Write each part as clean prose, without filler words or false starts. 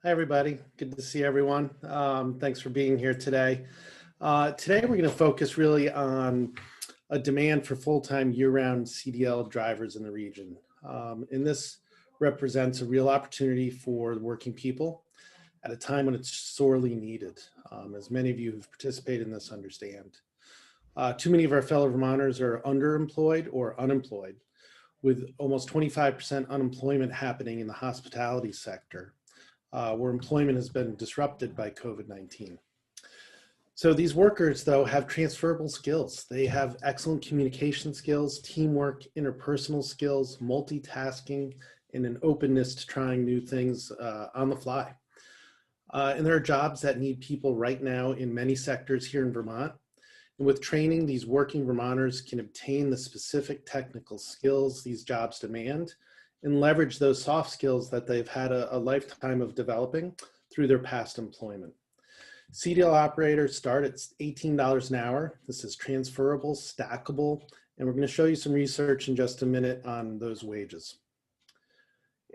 Hi, everybody. Good to see everyone. Thanks for being here today. Today, we're going to focus really on a demand for full-time year-round CDL drivers in the region. And this represents a real opportunity for working people at a time when it's sorely needed, as many of you who've participated in this understand. Too many of our fellow Vermonters are underemployed or unemployed, with almost 25% unemployment happening in the hospitality sector, where employment has been disrupted by COVID-19. So these workers, though, have transferable skills. They have excellent communication skills, teamwork, interpersonal skills, multitasking, and an openness to trying new things on the fly. And there are jobs that need people right now in many sectors here in Vermont. And with training, these working Vermonters can obtain the specific technical skills these jobs demand and leverage those soft skills that they've had a lifetime of developing through their past employment. CDL operators start at $18 an hour. This is transferable, stackable, and we're going to show you some research in just a minute on those wages.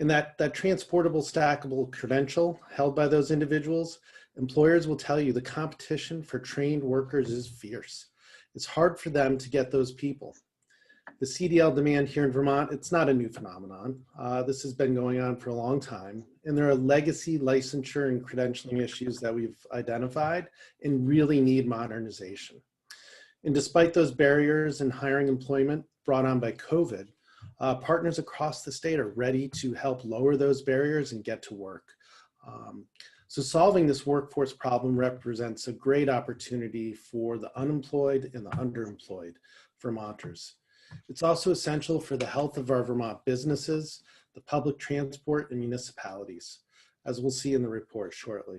And that transportable, stackable credential held by those individuals, employers will tell you the competition for trained workers is fierce. It's hard for them to get those people. The CDL demand here in Vermont, it's not a new phenomenon. This has been going on for a long time, and there are legacy licensure and credentialing issues that we've identified and really need modernization. And despite those barriers in hiring employment brought on by COVID, partners across the state are ready to help lower those barriers and get to work. So solving this workforce problem represents a great opportunity for the unemployed and the underemployed Vermonters. It's also essential for the health of our Vermont businesses, the public transport, and municipalities, as we'll see in the report shortly.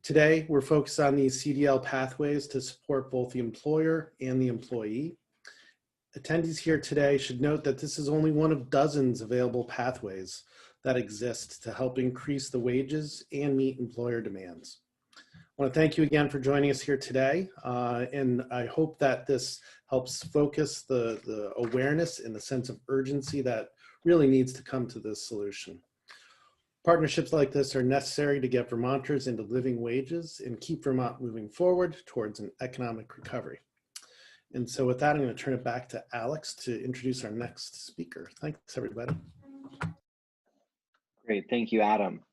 Today, we're focused on these CDL pathways to support both the employer and the employee. Attendees here today should note that this is only one of dozens available pathways that exist to help increase the wages and meet employer demands. I want to thank you again for joining us here today, and I hope that this helps focus the awareness and the sense of urgency that really needs to come to this solution. Partnerships like this are necessary to get Vermonters into living wages and keep Vermont moving forward towards an economic recovery. And so with that, I'm going to turn it back to Alex to introduce our next speaker. Thanks, everybody. Great, thank you, Adam.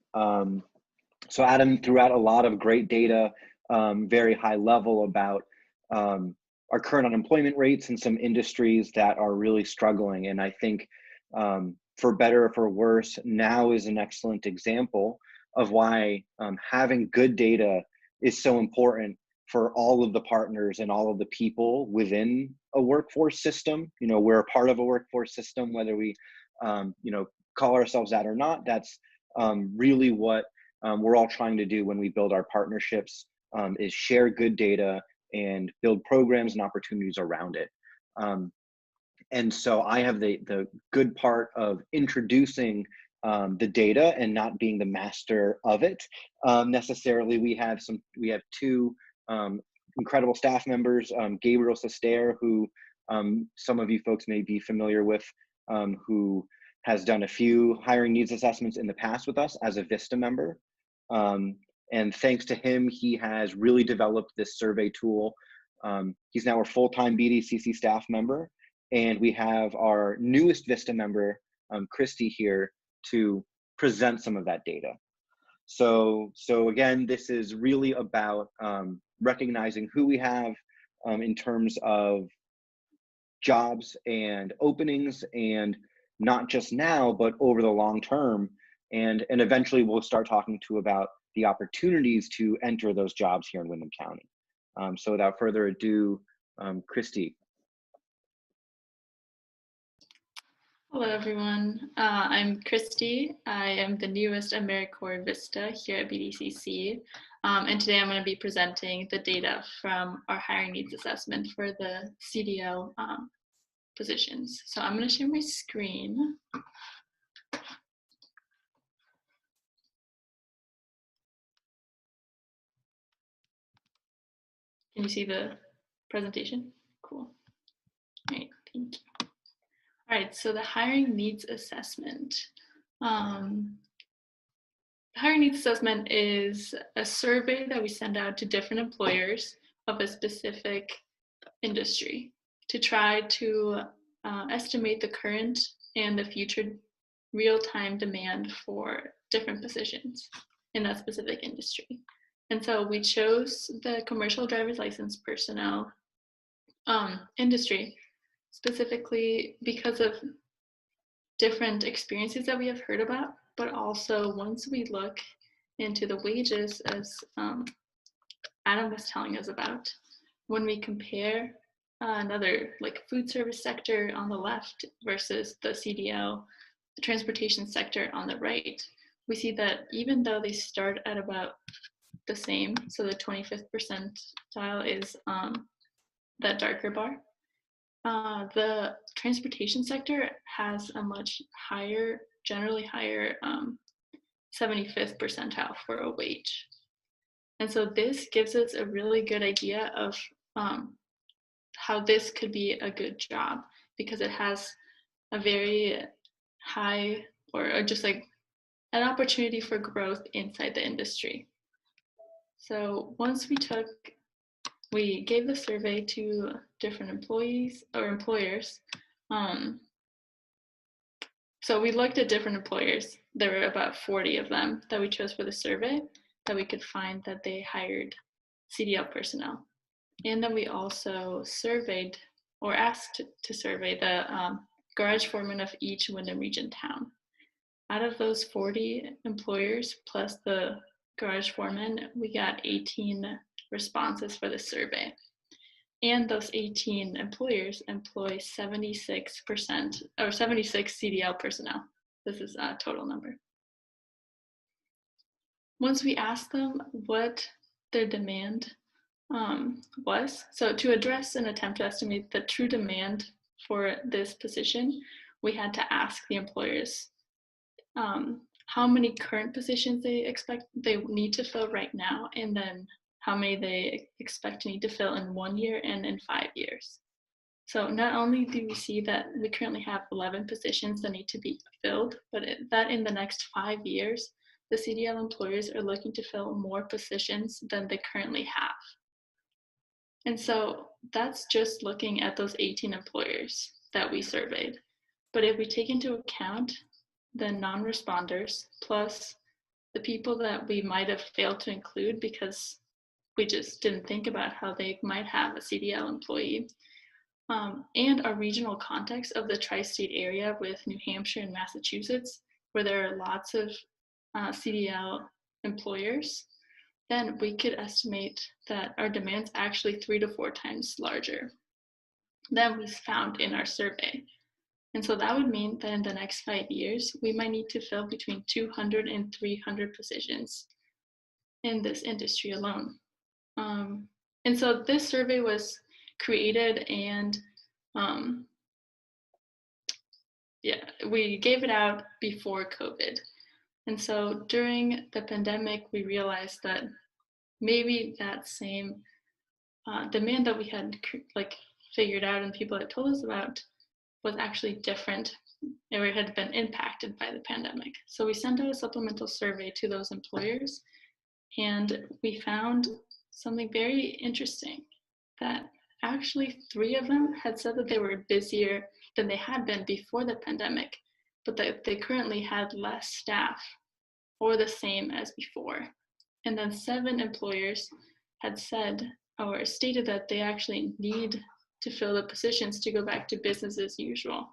So Adam threw out a lot of great data, very high level about our current unemployment rates in some industries that are really struggling. And I think for better or for worse, now is an excellent example of why having good data is so important for all of the partners and all of the people within a workforce system. You know, we're a part of a workforce system, whether we, call ourselves that or not. That's really what we're all trying to do when we build our partnerships, is share good data and build programs and opportunities around it. And so I have the good part of introducing the data and not being the master of it necessarily. We have two incredible staff members, Gabriel Sester, who some of you folks may be familiar with, who has done a few hiring needs assessments in the past with us as a VISTA member. And thanks to him, he has really developed this survey tool. He's now a full-time BDCC staff member. And we have our newest VISTA member, Christy, here to present some of that data. So again, this is really about recognizing who we have in terms of jobs and openings, and not just now, but over the long term. And eventually we'll start talking about the opportunities to enter those jobs here in Windham County. So without further ado, Christy. Hello, everyone. I'm Christy. I am the newest AmeriCorps Vista here at BDCC. And today I'm going to be presenting the data from our hiring needs assessment for the CDL positions. So I'm going to share my screen. Can you see the presentation? Cool. All right, thank you. All right, so the hiring needs assessment. hiring needs assessment is a survey that we send out to different employers of a specific industry to try to estimate the current and the future real-time demand for different positions in that specific industry. And so we chose the commercial driver's license personnel industry specifically because of different experiences that we have heard about, but also once we look into the wages, as Adam was telling us about, when we compare another like food service sector on the left versus the CDL, the transportation sector on the right, we see that even though they start at about the same, so the 25th percentile is that darker bar, the transportation sector has a much higher, generally higher 75th percentile for a wage. And so this gives us a really good idea of how this could be a good job, because it has a very high or just like an opportunity for growth inside the industry. So once we gave the survey to different employees or employers. So we looked at different employers. There were about 40 of them that we chose for the survey that we could find that they hired CDL personnel. And then we also surveyed or asked to survey the garage foreman of each Windham region town. Out of those 40 employers plus the garage foreman, we got 18 responses for the survey. And those 18 employers employ 76% or 76 CDL personnel. This is a total number. Once we asked them what their demand was, so to address and attempt to estimate the true demand for this position, we had to ask the employers how many current positions they expect they need to fill right now, and then how many they expect to need to fill in 1 year and in 5 years. So not only do we see that we currently have 11 positions that need to be filled, but that in the next 5 years, the CDL employers are looking to fill more positions than they currently have. And so that's just looking at those 18 employers that we surveyed. But if we take into account the non-responders plus the people that we might have failed to include because we just didn't think about how they might have a CDL employee, and our regional context of the tri-state area with New Hampshire and Massachusetts, where there are lots of CDL employers, then we could estimate that our demand's actually 3 to 4 times larger than we found in our survey. And so that would mean that in the next 5 years, we might need to fill between 200 and 300 positions in this industry alone. And so this survey was created and we gave it out before COVID. And so during the pandemic, we realized that maybe that same demand that we had figured out and people had told us about was actually different or had been impacted by the pandemic. So we sent out a supplemental survey to those employers, and we found something very interesting, that actually 3 of them had said that they were busier than they had been before the pandemic, but that they currently had less staff or the same as before. And then 7 employers had said or stated that they actually need to fill the positions to go back to business as usual,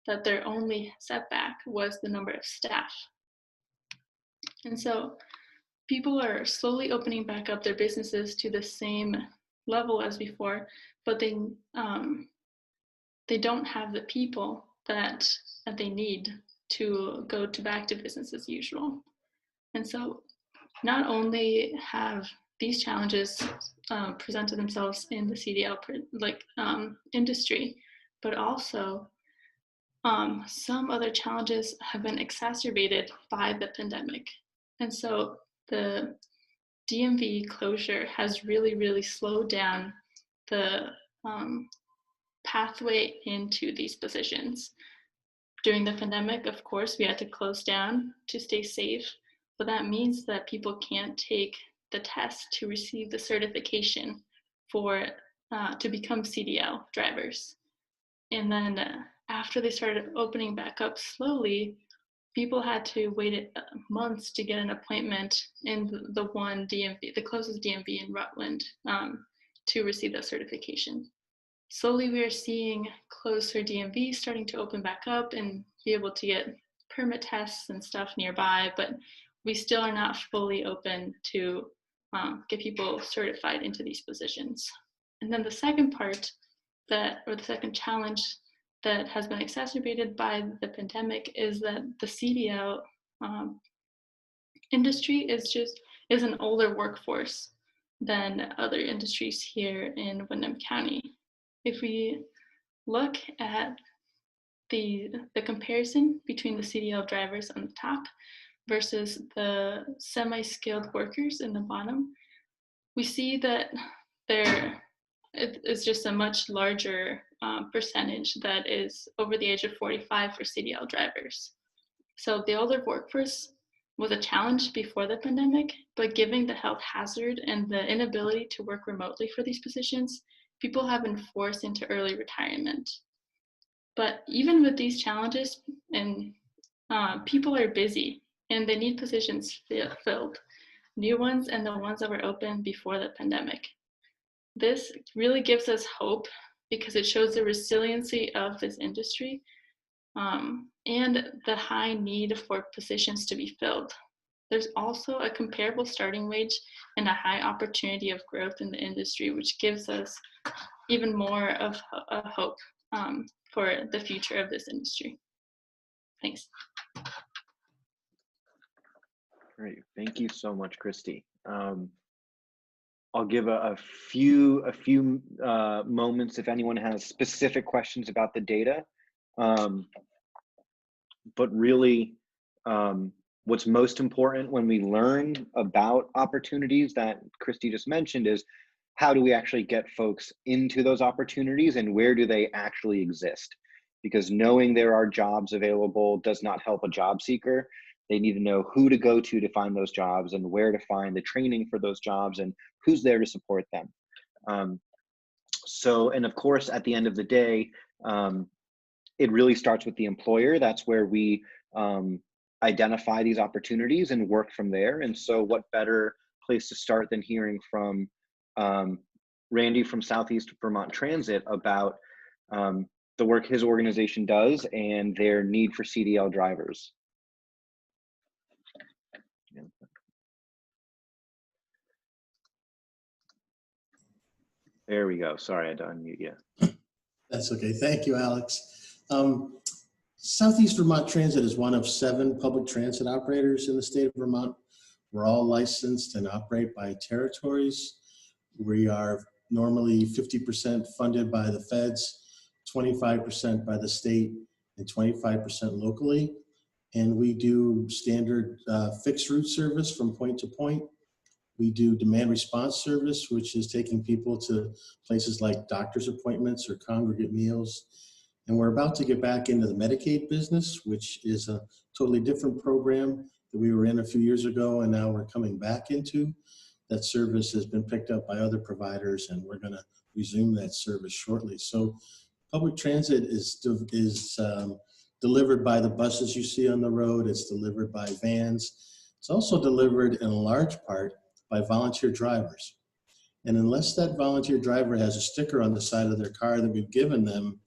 that their only setback was the number of staff. And so people are slowly opening back up their businesses to the same level as before, but they don't have the people that they need to go back to business as usual. And so not only have these challenges presented themselves in the CDL industry, but also some other challenges have been exacerbated by the pandemic. And so the DMV closure has really, really slowed down the pathway into these positions. During the pandemic, of course, we had to close down to stay safe, but that means that people can't take the test to receive the certification for to become CDL drivers. And then after they started opening back up slowly, people had to wait months to get an appointment in the one DMV, the closest DMV in Rutland, to receive that certification. Slowly, we are seeing closer DMVs starting to open back up and be able to get permit tests and stuff nearby, but we still are not fully open to get people certified into these positions. And then the second part or the second challenge that has been exacerbated by the pandemic is that the CDL industry is an older workforce than other industries here in Windham County. If we look at the comparison between the CDL drivers on the top versus the semi-skilled workers in the bottom, we see that it's just a much larger percentage that is over the age of 45 for CDL drivers. So the older workforce was a challenge before the pandemic, but given the health hazard and the inability to work remotely for these positions, people have been forced into early retirement. But even with these challenges, and people are busy and they need positions filled, new ones and the ones that were open before the pandemic. This really gives us hope because it shows the resiliency of this industry and the high need for positions to be filled. There's also a comparable starting wage and a high opportunity of growth in the industry, which gives us even more of a hope for the future of this industry. Thanks. Great, thank you so much, Christy. I'll give a few moments if anyone has specific questions about the data. But really, what's most important when we learn about opportunities that Christy just mentioned is how do we actually get folks into those opportunities and where do they actually exist? Because knowing there are jobs available does not help a job seeker. They need to know who to go to find those jobs and where to find the training for those jobs and who's there to support them. And of course, at the end of the day, it really starts with the employer. That's where we identify these opportunities and work from there. And so what better place to start than hearing from Randy from Southeast Vermont Transit about the work his organization does and their need for CDL drivers. There we go. Sorry, I had to unmute you. That's okay. Thank you, Alex. Southeast Vermont Transit is one of 7 public transit operators in the state of Vermont. We're all licensed and operate by territories. We are normally 50% funded by the feds, 25% by the state, and 25% locally. And we do standard fixed route service from point to point. We do demand response service, which is taking people to places like doctor's appointments or congregate meals. And we're about to get back into the Medicaid business, which is a totally different program that we were in a few years ago, and now we're coming back into. That service has been picked up by other providers, and we're going to resume that service shortly. So public transit is delivered by the buses you see on the road. It's delivered by vans. It's also delivered in a large part by volunteer drivers. And unless that volunteer driver has a sticker on the side of their car that we've given them,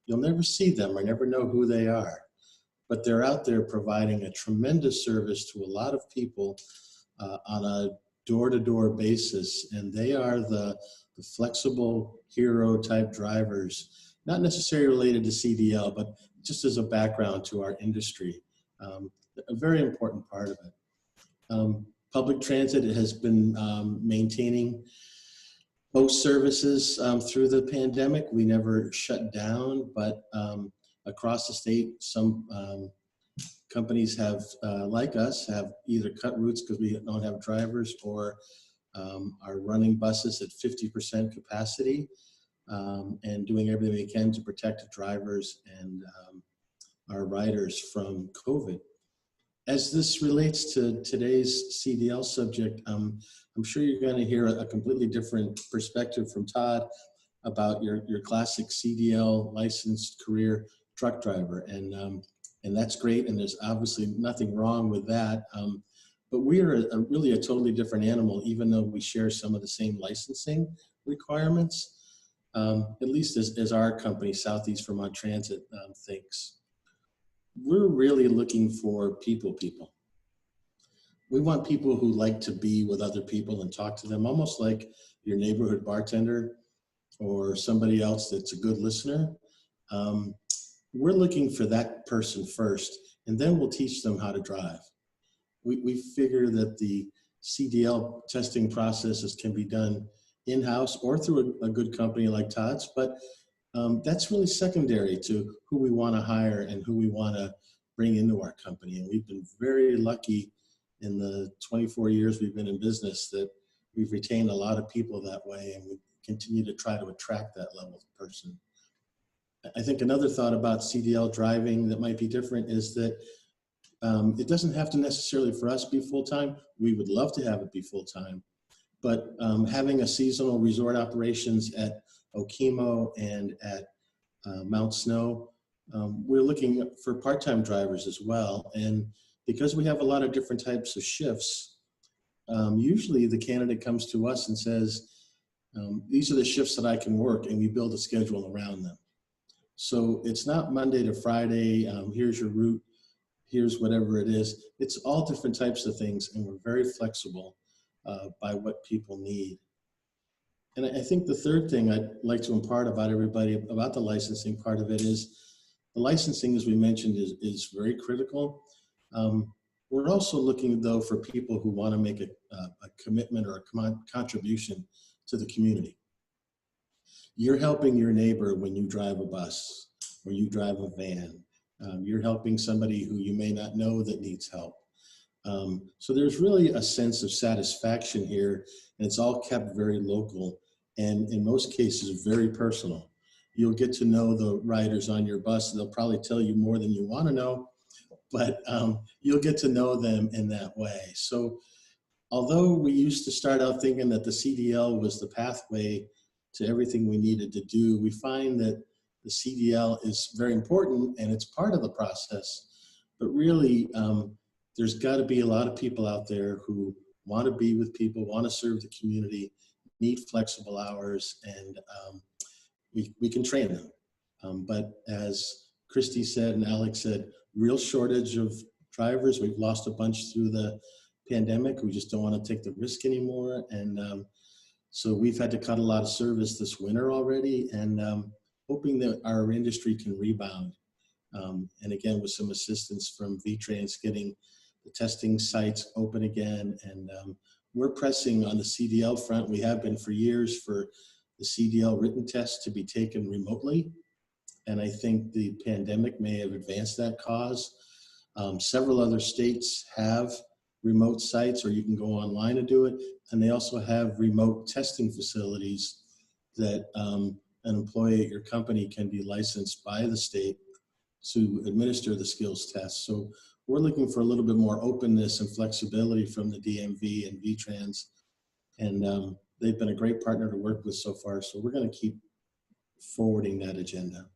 you'll never see them or never know who they are. But they're out there providing a tremendous service to a lot of people on a door-to-door basis. And they are the flexible hero type drivers, not necessarily related to CDL, but just as a background to our industry. A very important part of it. Public transit has been maintaining most services through the pandemic. We never shut down, but across the state, some companies have, like us, have either cut routes because we don't have drivers or are running buses at 50% capacity and doing everything we can to protect the drivers and our riders from COVID. As this relates to today's CDL subject, I'm sure you're going to hear a completely different perspective from Todd about your classic CDL licensed career truck driver, and that's great, and there's obviously nothing wrong with that. But we are really a totally different animal, even though we share some of the same licensing requirements, at least as our company, Southeast Vermont Transit, thinks. We're really looking for people. We want people who like to be with other people and talk to them, almost like your neighborhood bartender or somebody else that's a good listener. We're looking for that person first, and then we'll teach them how to drive. We figure that the CDL testing processes can be done in-house or through a good company like Todd's, but that's really secondary to who we want to hire and who we want to bring into our company. And we've been very lucky in the 24 years we've been in business that we've retained a lot of people that way, and we continue to try to attract that level of person. I think another thought about CDL driving that might be different is that it doesn't have to necessarily for us be full-time. We would love to have it be full-time, but having a seasonal resort operations at Okemo and at Mount Snow, we're looking for part-time drivers as well. And because we have a lot of different types of shifts, usually the candidate comes to us and says, these are the shifts that I can work, and we build a schedule around them. So it's not Monday to Friday, here's your route, here's whatever it is. It's all different types of things, and we're very flexible by what people need. And I think the third thing I'd like to impart about everybody about the licensing part of it is the licensing, as we mentioned, is very critical. We're also looking, though, for people who want to make a commitment or a contribution to the community. You're helping your neighbor when you drive a bus or you drive a van. You're helping somebody who you may not know that needs help. So there's really a sense of satisfaction here, and it's all kept very local and in most cases very personal. You'll get to know the riders on your bus. They'll probably tell you more than you want to know, but you'll get to know them in that way. So although we used to start out thinking that the CDL was the pathway to everything we needed to do, we find that the CDL is very important and it's part of the process, but really there's got to be a lot of people out there who want to be with people, want to serve the community, need flexible hours, and we can train them. But as Christy said and Alex said, real shortage of drivers. We've lost a bunch through the pandemic. We just don't want to take the risk anymore. And so we've had to cut a lot of service this winter already, and hoping that our industry can rebound. And again, with some assistance from VTrans getting the testing sites open again. And we're pressing on the CDL front. We have been for years for the CDL written test to be taken remotely. And I think the pandemic may have advanced that cause. Several other states have remote sites, or you can go online and do it. And they also have remote testing facilities that an employee at your company can be licensed by the state to administer the skills test. So we're looking for a little bit more openness and flexibility from the DMV and VTrans. And they've been a great partner to work with so far. So we're going to keep forwarding that agenda.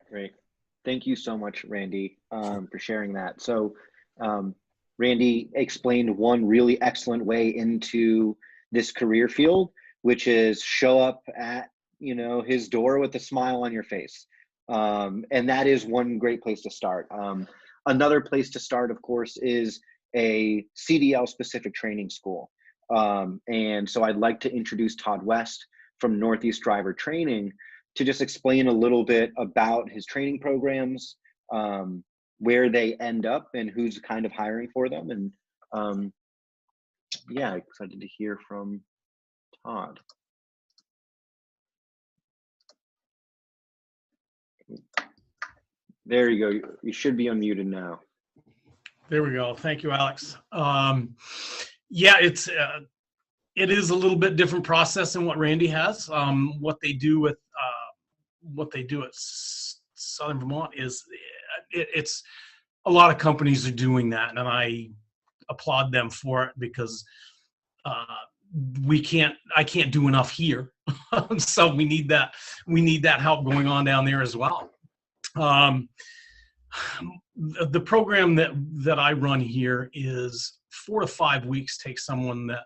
Great. Thank you so much, Randy, for sharing that. So Randy explained one really excellent way into this career field, which is show up at his door with a smile on your face. And that is one great place to start. Another place to start, of course, is a CDL specific training school. And so I'd like to introduce Todd West from Northeast Driver Training to just explain a little bit about his training programs, where they end up and who's kind of hiring for them. And yeah, excited to hear from Todd. There you go. You should be unmuted now. There we go. Thank you, Alex. Yeah, it is a little bit different process than what Randy has. What they do at Southern Vermont is it's a lot of companies are doing that, and I applaud them for it, because I can't do enough here. So we need that help going on down there as well. The program that I run here is 4 to 5 weeks. Takes someone that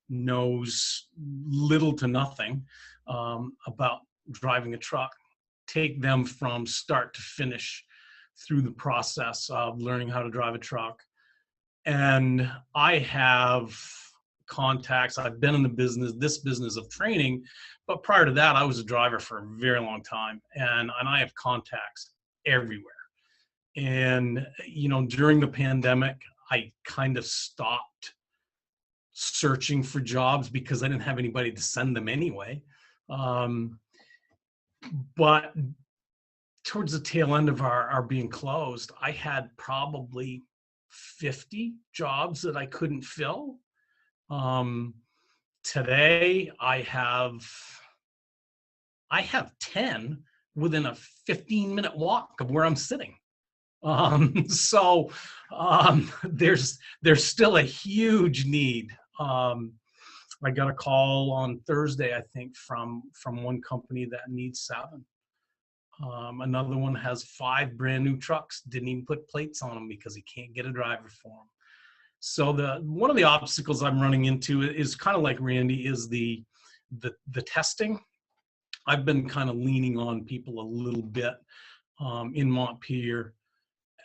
knows little to nothing about driving a truck, take them from start to finish through the process of learning how to drive a truck. And I have contacts. I've been in this business of training, but prior to that, I was a driver for a very long time, and I have contacts everywhere. And, during the pandemic, I kind of stopped searching for jobs because I didn't have anybody to send them anyway. But towards the tail end of our being closed, I had probably 50 jobs that I couldn't fill. Today I have 10 within a 15-minute walk of where I'm sitting. So there's still a huge need. I got a call on Thursday, I think, from one company that needs 7. Another one has 5 brand new trucks, didn't even put plates on them because he can't get a driver for them. So one of the obstacles I'm running into is kind of like Randy, is the testing. I've been kind of leaning on people a little bit in Montpelier.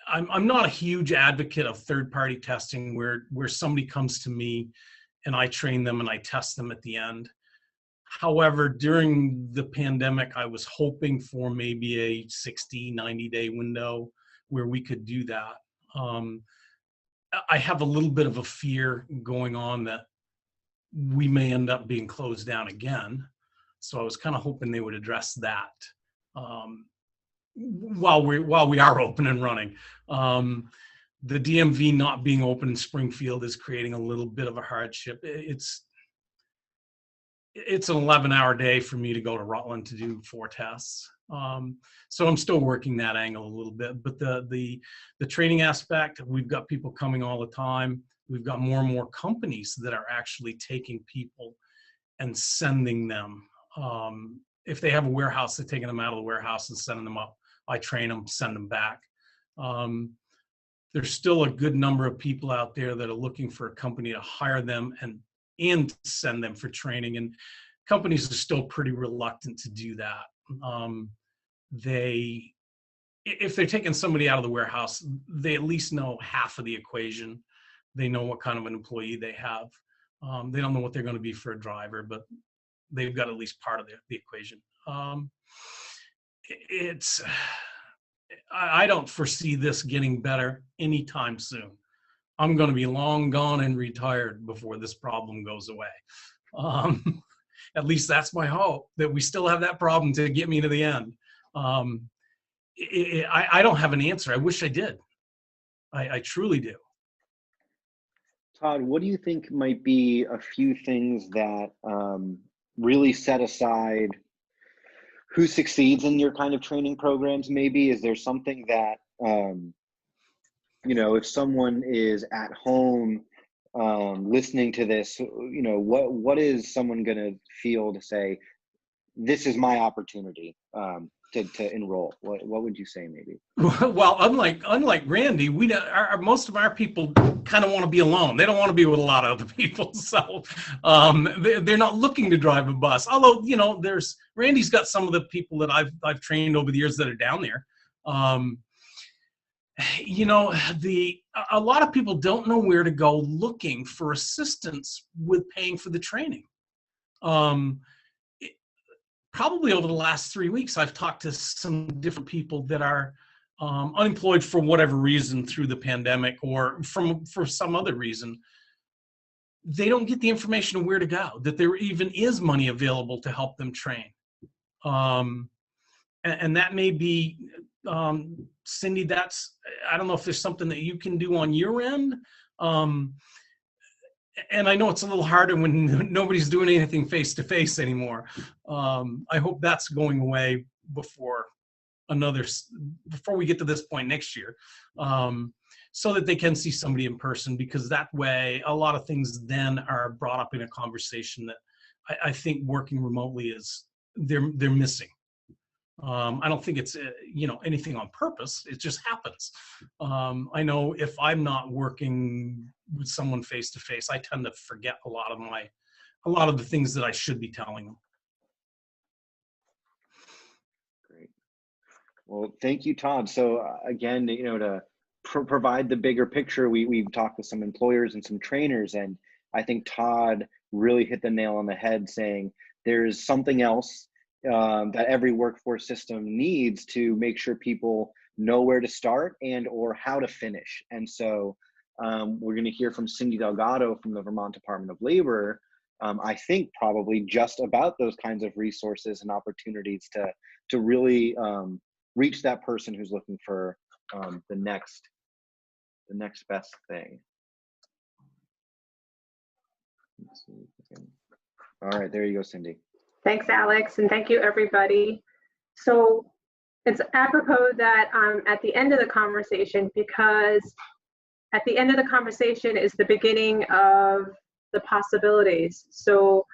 I'm not a huge advocate of third-party testing where somebody comes to me and I train them and I test them at the end. However, during the pandemic, I was hoping for maybe a 60, 90-day window where we could do that. I have a little bit of a fear going on that we may end up being closed down again. So I was kind of hoping they would address that while we are open and running. The DMV not being open in Springfield is creating a little bit of a hardship. It's an 11-hour day for me to go to Rutland to do 4 tests. So I'm still working that angle a little bit, but the training aspect, we've got people coming all the time. We've got more and more companies that are actually taking people and sending them. If they have a warehouse, they're taking them out of the warehouse and sending them up. I train them, send them back. There's still a good number of people out there that are looking for a company to hire them and send them for training, and companies are still pretty reluctant to do that. If they're taking somebody out of the warehouse, they at least know half of the equation. They know what kind of an employee they have. They don't know what they're going to be for a driver, but they've got at least part of the equation. I don't foresee this getting better anytime soon. I'm going to be long gone and retired before this problem goes away. At least that's my hope, that we still have that problem to get me to the end. I don't have an answer. I wish I did. I truly do. Todd, what do you think might be a few things that really set aside who succeeds in your kind of training programs? Maybe is there something that if someone is at home listening to this, what is someone going to feel to say, this is my opportunity to enroll? What would you say maybe? Well, unlike Randy, most of our people kind of want to be alone. They don't want to be with a lot of other people. So they're not looking to drive a bus. Although, Randy's got some of the people that I've trained over the years that are down there. A lot of people don't know where to go looking for assistance with paying for the training. Probably over the last 3 weeks, I've talked to some different people that are unemployed for whatever reason through the pandemic or for some other reason. They don't get the information of where to go, that there even is money available to help them train. And that may be, Cindy, I don't know if there's something that you can do on your end. And I know it's a little harder when nobody's doing anything face-to-face anymore. I hope that's going away before before we get to this point next year, so that they can see somebody in person, because that way a lot of things then are brought up in a conversation that I think working remotely is they're missing. I don't think it's anything on purpose. It just happens. I know if I'm not working with someone face to face, I tend to forget a lot of the things that I should be telling them. Great. Well, thank you, Todd. So again, to provide the bigger picture, we've talked with some employers and some trainers, and I think Todd really hit the nail on the head, saying there's something else that every workforce system needs to make sure people know where to start and or how to finish. And so we're going to hear from Cindy Delgado from the Vermont Department of Labor, I think probably just about those kinds of resources and opportunities to really reach that person who's looking for the next best thing. Let's see if we can. All right, there you go, Cindy. Thanks, Alex, and thank you, everybody. So it's apropos that I'm at the end of the conversation, because at the end of the conversation is the beginning of the possibilities. So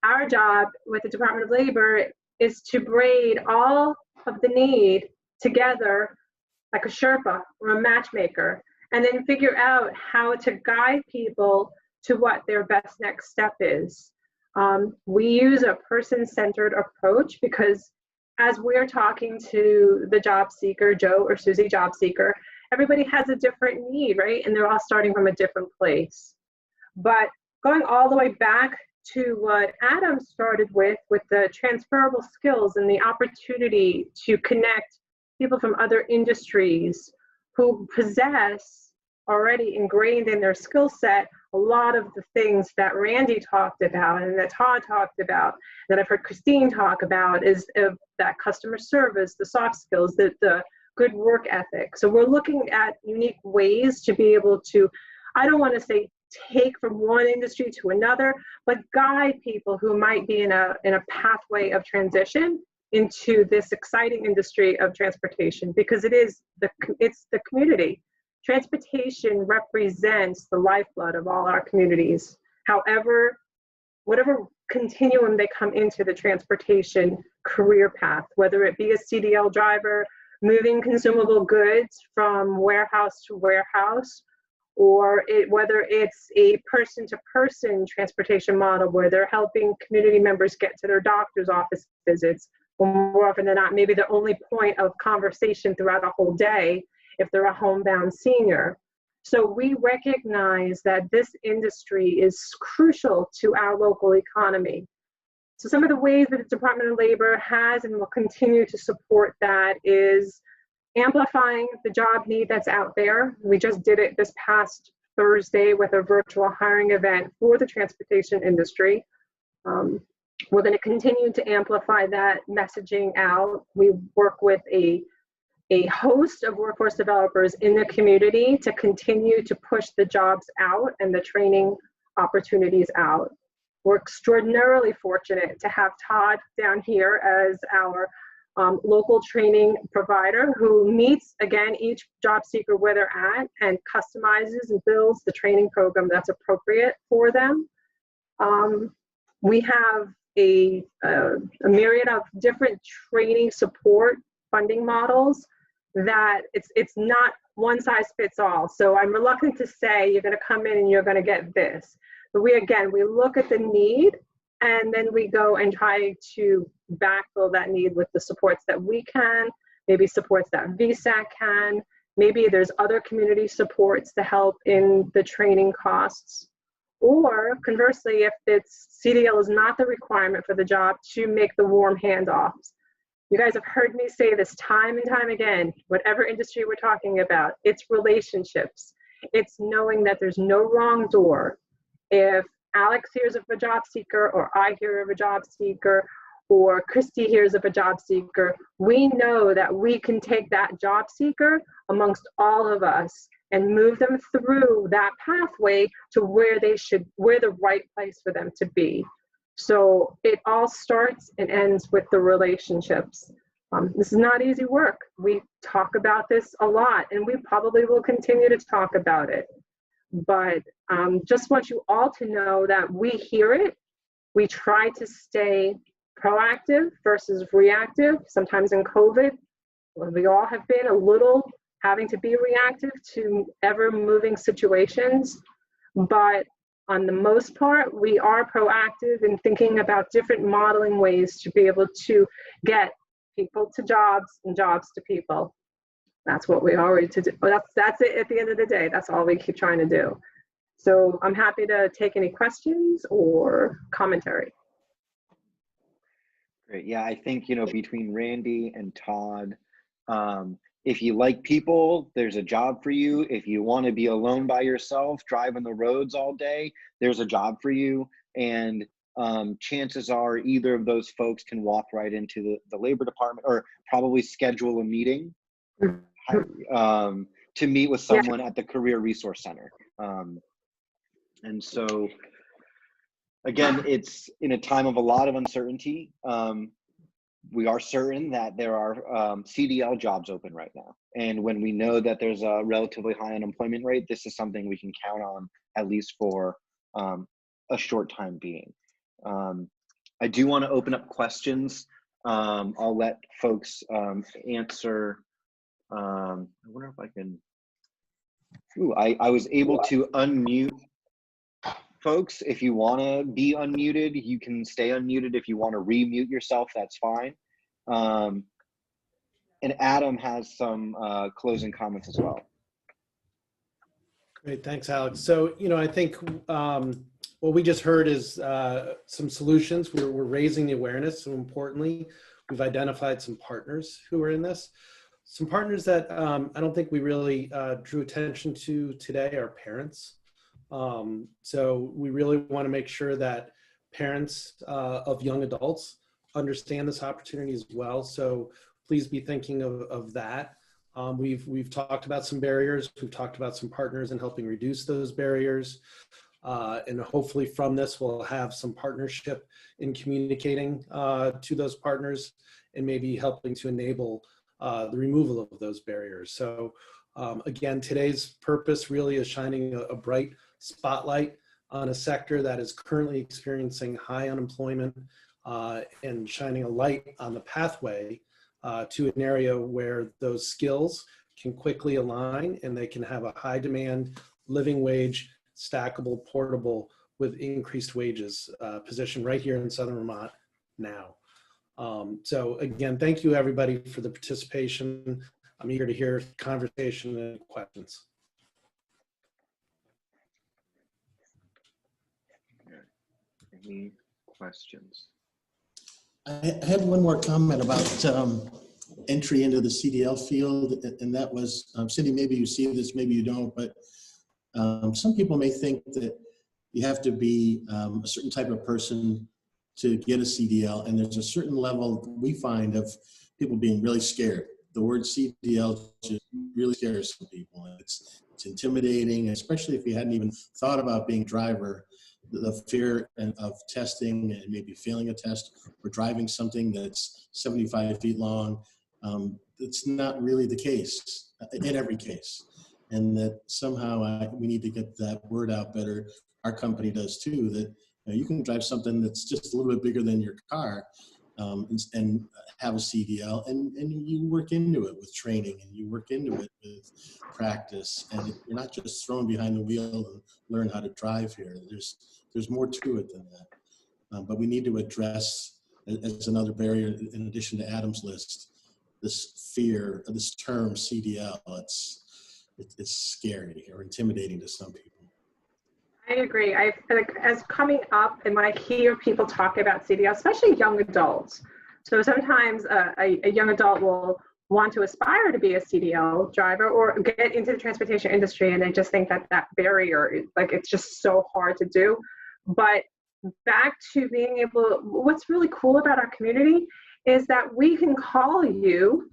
our job with the Department of Labor is to braid all of the need together like a Sherpa or a matchmaker, and then figure out how to guide people to what their best next step is. We use a person-centered approach, because as we're talking to the job seeker, Joe or Susie job seeker, everybody has a different need, right? And they're all starting from a different place. But going all the way back to what Adam started with the transferable skills and the opportunity to connect people from other industries who possess already ingrained in their skill set a lot of the things that Randy talked about and that Todd talked about, that I've heard Christine talk about, is that customer service, the soft skills, the good work ethic. So we're looking at unique ways to be able to, I don't want to say take from one industry to another, but guide people who might be in a pathway of transition into this exciting industry of transportation, because it's the community. Transportation represents the lifeblood of all our communities. However, whatever continuum they come into the transportation career path, whether it be a CDL driver moving consumable goods from warehouse to warehouse, or whether it's a person-to-person transportation model where they're helping community members get to their doctor's office visits, or more often than not, maybe the only point of conversation throughout a whole day if they're a homebound senior. So we recognize that this industry is crucial to our local economy. So some of the ways that the Department of Labor has and will continue to support that is amplifying the job need that's out there. We just did it this past Thursday with a virtual hiring event for the transportation industry. We're going to continue to amplify that messaging out. We work with a host of workforce developers in the community to continue to push the jobs out and the training opportunities out. We're extraordinarily fortunate to have Todd down here as our local training provider, who meets, again, each job seeker where they're at and customizes and builds the training program that's appropriate for them. We have a myriad of different training support funding models that it's not one size fits all. So I'm reluctant to say you're going to come in and you're going to get this. But we look at the need, and then we go and try to backfill that need with the supports that we can, maybe supports that VSAC can, maybe there's other community supports to help in the training costs. Or conversely, if CDL is not the requirement for the job, to make the warm handoffs. You guys have heard me say this time and time again, whatever industry we're talking about, it's relationships. It's knowing that there's no wrong door. If Alex hears of a job seeker, or I hear of a job seeker, or Christy hears of a job seeker, we know that we can take that job seeker amongst all of us and move them through that pathway to where the right place for them to be. So it all starts and ends with the relationships. This is not easy work. We talk about this a lot, and we probably will continue to talk about it. But just want you all to know that we hear it. We try to stay proactive versus reactive. Sometimes in COVID, we all have been a little having to be reactive to ever-moving situations. But on the most part, we are proactive in thinking about different modeling ways to be able to get people to jobs and jobs to people. That's what we already to do. That's it at the end of the day. That's all we keep trying to do. So I'm happy to take any questions or commentary. Great. Yeah, I think, between Randy and Todd, if you like people, there's a job for you. If you want to be alone by yourself, driving the roads all day, there's a job for you. And chances are either of those folks can walk right into the labor department, or probably schedule a meeting to meet with someone at the Career Resource Center. And so, again, it's in a time of a lot of uncertainty. We are certain that there are CDL jobs open right now. And when we know that there's a relatively high unemployment rate, this is something we can count on, at least for a short time being. I do want to open up questions. I'll let folks answer. I wonder if I can. Ooh, I was able to unmute folks. If you want to be unmuted, you can stay unmuted. If you want to remute yourself, that's fine. And Adam has some closing comments as well. Great, thanks, Alex. So, I think what we just heard is some solutions. We're raising the awareness, and importantly, we've identified some partners who are in this. Some partners that I don't think we really drew attention to today are parents. So we really want to make sure that parents of young adults understand this opportunity as well. So please be thinking of that. We've talked about some barriers. We've talked about some partners in helping reduce those barriers. And hopefully from this, we'll have some partnership in communicating to those partners and maybe helping to enable the removal of those barriers. So again, today's purpose really is shining a bright spotlight on a sector that is currently experiencing high unemployment and shining a light on the pathway to an area where those skills can quickly align and they can have a high demand, living wage, stackable, portable with increased wages position right here in Southern Vermont now. So again, thank you everybody for the participation. I'm eager to hear conversation and questions. Any questions? I had one more comment about entry into the CDL field, and that was, Cindy, maybe you see this, maybe you don't, but some people may think that you have to be a certain type of person to get a CDL, and there's a certain level we find of people being really scared. The word CDL just really scares some people. It's intimidating, especially if you hadn't even thought about being a driver. The fear of testing and maybe failing a test or driving something that's 75 feet long. It's not really the case in every case. And that somehow we need to get that word out better. Our company does too, that you can drive something that's just a little bit bigger than your car and have a CDL, and you work into it with training, and you work into it with practice, and you're not just thrown behind the wheel and learn how to drive here. There's more to it than that. But we need to address, as another barrier in addition to Adam's list, this fear of this term CDL. It's scary or intimidating to some people. I agree. I feel like as coming up, and when I hear people talk about CDL, especially young adults, so sometimes a young adult will want to aspire to be a CDL driver or get into the transportation industry, and I just think that barrier is it's just so hard to do. But back to being able, what's really cool about our community is that we can call you,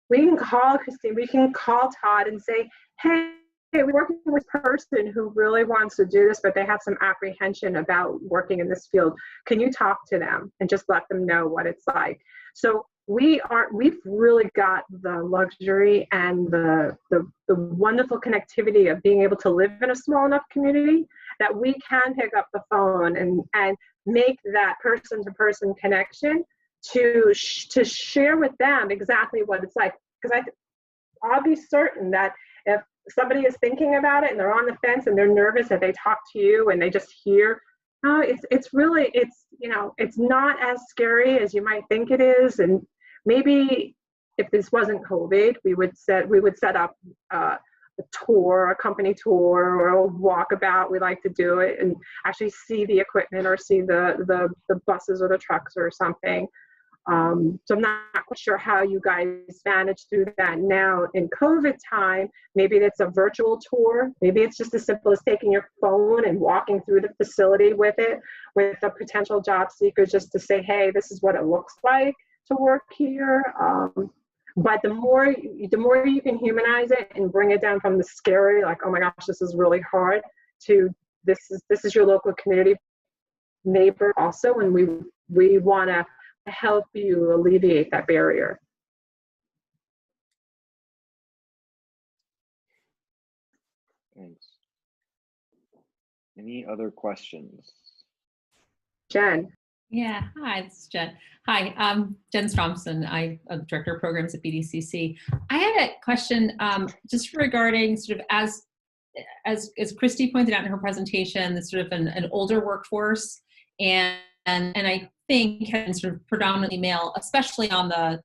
we can call Christine, we can call Todd and say, hey, we're working with a person who really wants to do this, but they have some apprehension about working in this field. Can you talk to them and just let them know what it's like? So we've really got the luxury and the wonderful connectivity of being able to live in a small enough community that we can pick up the phone and make that person to person connection to share with them exactly what it's like. Because I'll be certain that if somebody is thinking about it and they're on the fence and they're nervous, that they talk to you and they just hear, oh, it's really, you know, it's not as scary as you might think it is. And maybe if this wasn't COVID, we would set up a tour, a company tour, or a walkabout. We like to do it and actually see the equipment or see the buses or the trucks or something. So I'm not quite sure how you guys manage through that now in COVID time. Maybe it's a virtual tour. Maybe it's just as simple as taking your phone and walking through the facility with it, with a potential job seeker, just to say, hey, this is what it looks like to work here. But the more you can humanize it and bring it down from the scary, like, oh my gosh, this is really hard, to this is your local community neighbor also, and we want to help you alleviate that barrier. Thanks. Any other questions? Jen. Yeah, hi, this is Jen. Hi, Jen Stromson. I'm a Director of Programs at BDCC. I had a question just regarding sort of as Christy pointed out in her presentation, the sort of an older workforce, and I think sort of predominantly male, especially on the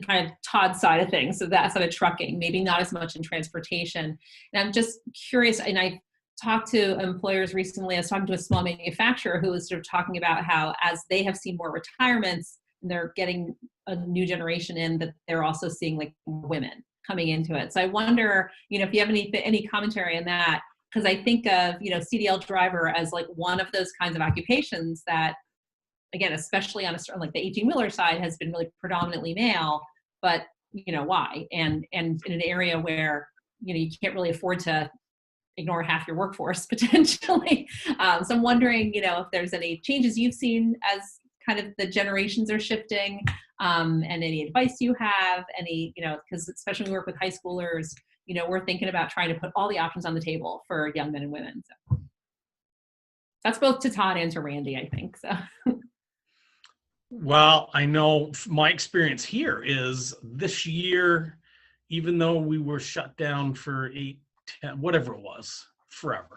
kind of Todd side of things, so that side of trucking, maybe not as much in transportation. And I'm just curious, and I talked to employers recently. I was talking to a small manufacturer who was sort of talking about how as they have seen more retirements and they're getting a new generation in, that they're also seeing like women coming into it. So I wonder, you know, if you have any commentary on that, because I think of, you know, CDL driver as like one of those kinds of occupations that, again, especially on a certain, like the 18-wheeler side has been really predominantly male, but you know, why? And in an area where, you know, you can't really afford to ignore half your workforce potentially. So I'm wondering, you know, if there's any changes you've seen as kind of the generations are shifting, and any advice you have, any, you know, because especially when we work with high schoolers, you know, we're thinking about trying to put all the options on the table for young men and women. So that's both to Todd and to Randy, I think. So. Well, I know my experience here is this year, even though we were shut down for 8, 10, whatever it was, forever,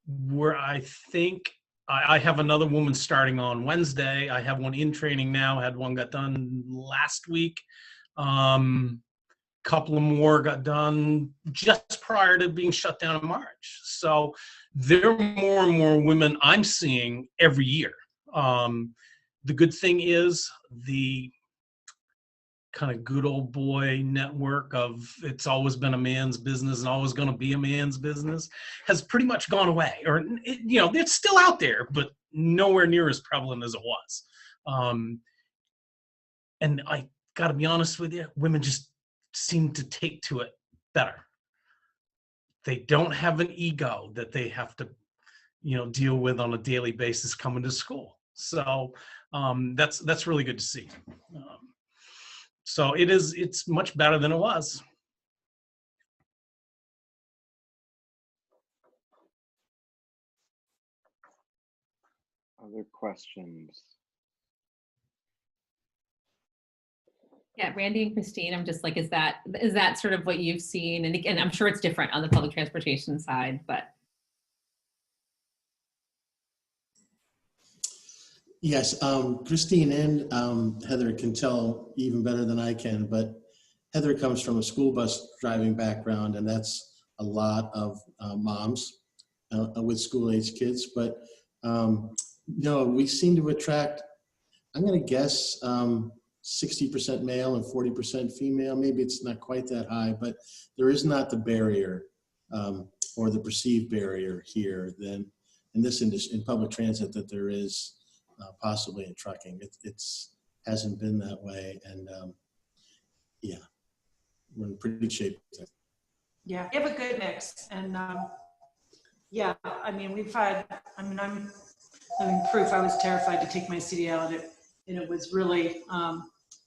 where I think I have another woman starting on Wednesday. I have one in training now, had one got done last week. Couple of more got done just prior to being shut down in March. So there are more and more women I'm seeing every year. The good thing is the kind of good old boy network of it's always been a man's business and always going to be a man's business has pretty much gone away. Or, you know, it's still out there, but nowhere near as prevalent as it was. And I got to be honest with you, women just seem to take to it better. They don't have an ego that they have to, you know, deal with on a daily basis coming to school. So that's really good to see. So it's much better than it was. Other questions? Yeah, Randy and Christine, I'm just like, is that sort of what you've seen? And again, I'm sure it's different on the public transportation side, but. Yes, Christine and Heather can tell even better than I can, but Heather comes from a school bus driving background, and that's a lot of moms with school-age kids. But no, we seem to attract, I'm going to guess, 60% male and 40% female. Maybe it's not quite that high, but there is not the barrier or the perceived barrier here than in this industry, in public transit, that there is possibly in trucking. It's hasn't been that way, and yeah, we're in pretty good shape. Yeah, we have a good mix, and yeah, I mean, I'm living proof. I was terrified to take my CDL, and and it was really,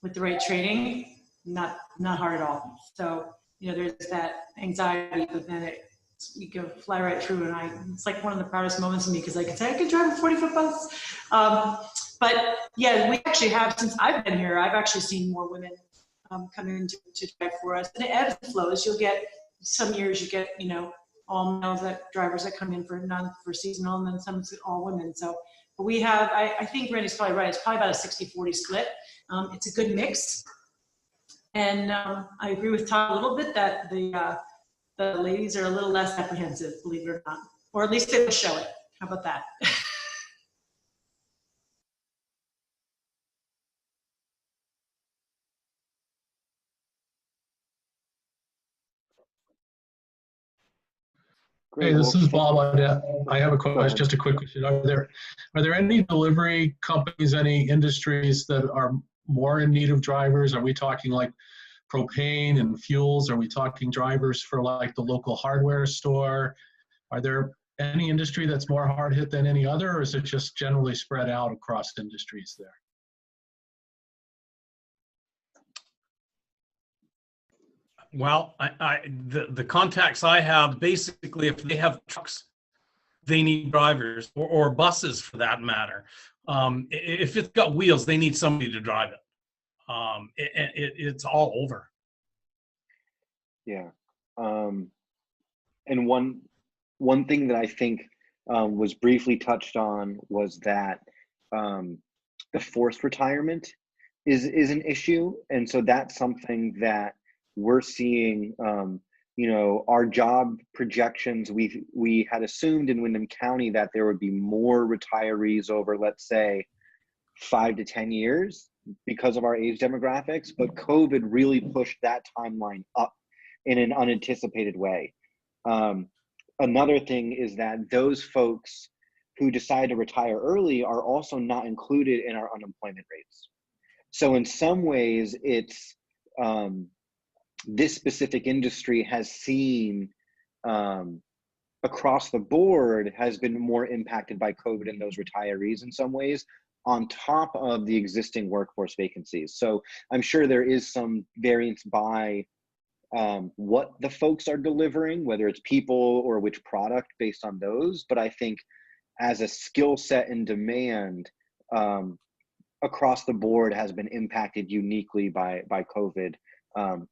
with the right training, not hard at all. So, you know, there's that anxiety, but then you go fly right through, and it's like one of the proudest moments of me, because I can say I can drive a 40-foot bus. But yeah, we actually have, since I've been here, I've actually seen more women come in to drive for us. And it ebbs and flows. You'll get, some years you get, you know, all males drivers that come in for seasonal, and then some all women. So, but we have, I think Randy's probably right. It's probably about a 60-40 split. It's a good mix. And I agree with Todd a little bit that the ladies are a little less apprehensive, believe it or not, or at least they will show it. How about that? Great. Hey, this Well, is Bob. I have a go question, ahead. just a quick question. Are there any delivery companies, any industries that are more in need of drivers? Are we talking like propane and fuels? Are we talking drivers for like the local hardware store? Are there any industry that's more hard hit than any other, or is it just generally spread out across industries there? Well, the contacts I have, basically, if they have trucks, they need drivers, or buses for that matter. If it's got wheels, they need somebody to drive it. It's all over. Yeah. And one thing that I think was briefly touched on was that the forced retirement is an issue. And so that's something that we're seeing, you know, our job projections, we had assumed in Windham County that there would be more retirees over, let's say, 5 to 10 years because of our age demographics, but COVID really pushed that timeline up in an unanticipated way. Another thing is that those folks who decide to retire early are also not included in our unemployment rates. So in some ways, it's this specific industry has seen across the board has been more impacted by COVID and those retirees in some ways, on top of the existing workforce vacancies. So I'm sure there is some variance by what the folks are delivering, whether it's people or which product based on those. But I think as a skill set and demand across the board has been impacted uniquely by COVID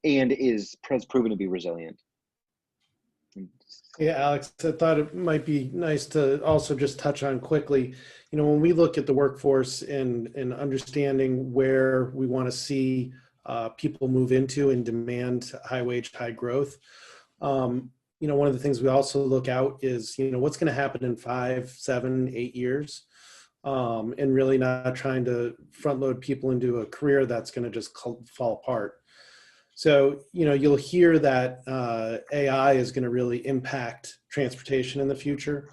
and has proven to be resilient. Yeah, Alex, I thought it might be nice to also just touch on quickly, you know, when we look at the workforce and understanding where we want to see people move into and demand high wage, high growth. You know, one of the things we also look out is, you know, what's going to happen in 5, 7, 8 years, and really not trying to front load people into a career that's going to just fall apart. So, you know, you'll hear that AI is going to really impact transportation in the future,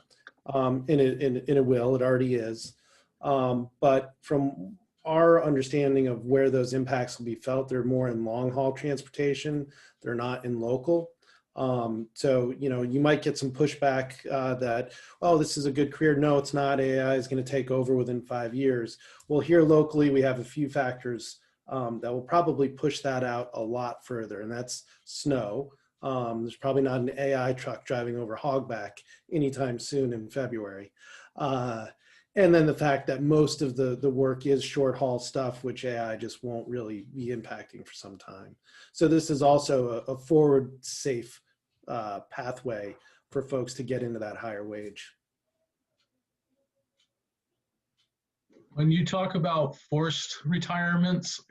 and it will, it already is. But from our understanding of where those impacts will be felt, they're more in long haul transportation. They're not in local. So, you know, you might get some pushback that, oh, this is a good career. No, it's not. AI is going to take over within 5 years. Well, here locally, we have a few factors that will probably push that out a lot further, and that's snow. There's probably not an AI truck driving over hogback anytime soon in February. And then the fact that most of the work is short haul stuff, which AI just won't really be impacting for some time. So this is also a forward safe pathway for folks to get into that higher wage. When you talk about forced retirements,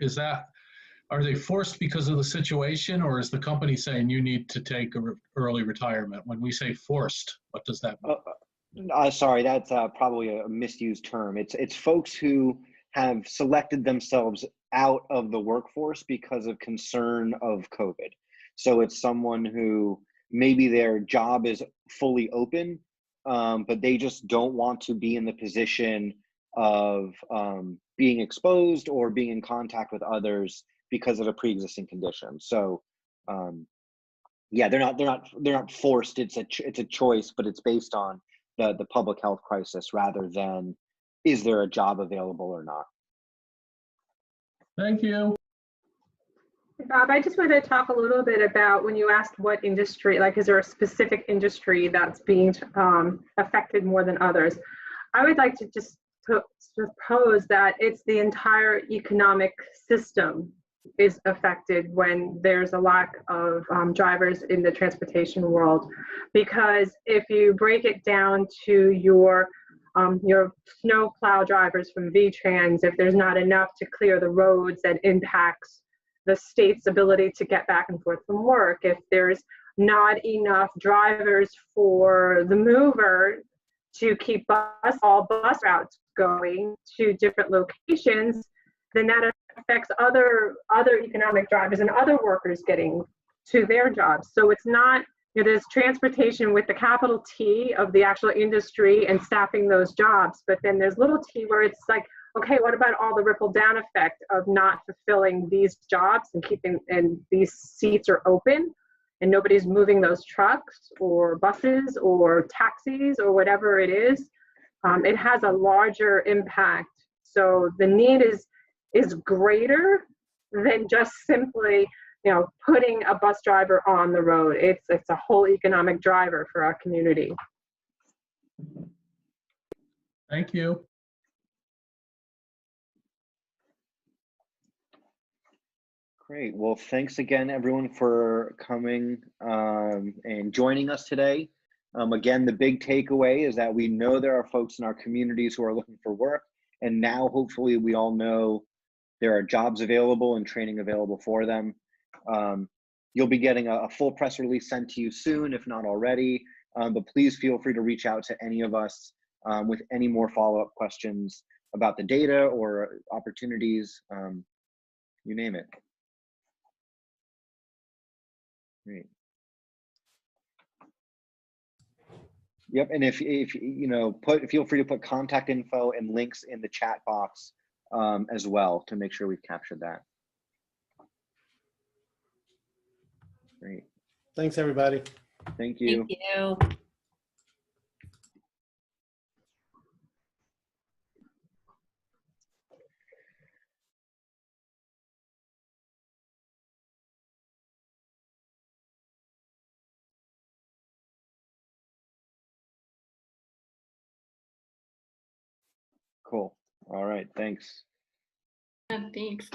are they forced because of the situation, or is the company saying you need to take early retirement? When we say forced, what does that mean? Sorry, that's probably a misused term. It's folks who have selected themselves out of the workforce because of concern of COVID. So it's someone who maybe their job is fully open, but they just don't want to be in the position of being exposed or being in contact with others because of a pre-existing condition. So yeah, they're not forced. It's a choice, but it's based on the public health crisis rather than is there a job available or not. Thank you. Bob, I just wanted to talk a little bit about when you asked what industry, like, is there a specific industry that's being affected more than others? I would like to just propose that it's the entire economic system is affected when there's a lack of drivers in the transportation world. Because if you break it down to your snow plow drivers from VTrans, if there's not enough to clear the roads, that impacts the state's ability to get back and forth from work. If there's not enough drivers for the mover to keep all bus routes going to different locations, then that affects other economic drivers and other workers getting to their jobs. So it's not, there's transportation with the capital T of the actual industry and staffing those jobs, but then there's little t where it's like, okay, what about all the ripple down effect of not fulfilling these jobs and these seats are open and nobody's moving those trucks or buses or taxis or whatever it is? It has a larger impact. So the need is greater than just simply, putting a bus driver on the road. It's a whole economic driver for our community. Thank you. Great. Well, thanks again, everyone, for coming and joining us today. Again, the big takeaway is that we know there are folks in our communities who are looking for work, and now hopefully we all know there are jobs available and training available for them. You'll be getting a full press release sent to you soon, if not already, but please feel free to reach out to any of us with any more follow-up questions about the data or opportunities, you name it. Great. Yep, and if feel free to put contact info and links in the chat box as well to make sure we've captured that. Great. Thanks, everybody. Thank you. Thank you. Cool. All right. Thanks. Thanks.